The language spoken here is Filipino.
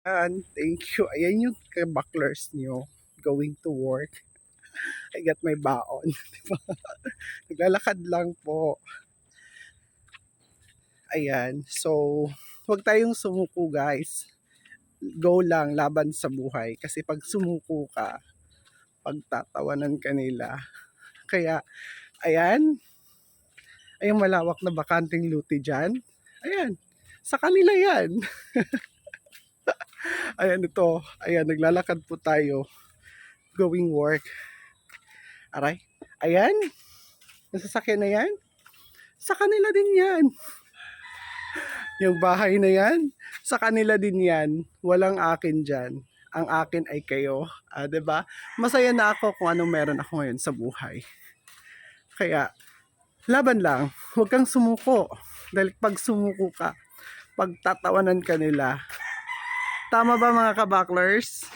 And thank you. Ayan yung kabaklers nyo going to work. I got my baon. Diba? Naglalakad lang po. Ayan. So, huwag tayong sumuko guys. Go lang, laban sa buhay. Kasi pag sumuko ka, pagtatawanan ka nila. Kaya, ayan. Ay, malawak na bakanting luti dyan. Ayan. Sa kanila yan. Ayan ito. Ayan, naglalakad po tayo. Going work. Aray. Ayan. Nasasakyan na yan. Sa kanila din yan. Yung bahay na yan, sa kanila din yan. Walang akin dyan. Ang akin ay kayo. 'Di ba? Masaya na ako kung anong meron ako ngayon sa buhay. Kaya, laban lang. Huwag kang sumuko. Dahil pag sumuko ka, pagtatawanan ka nila. Tama ba mga kabaklers?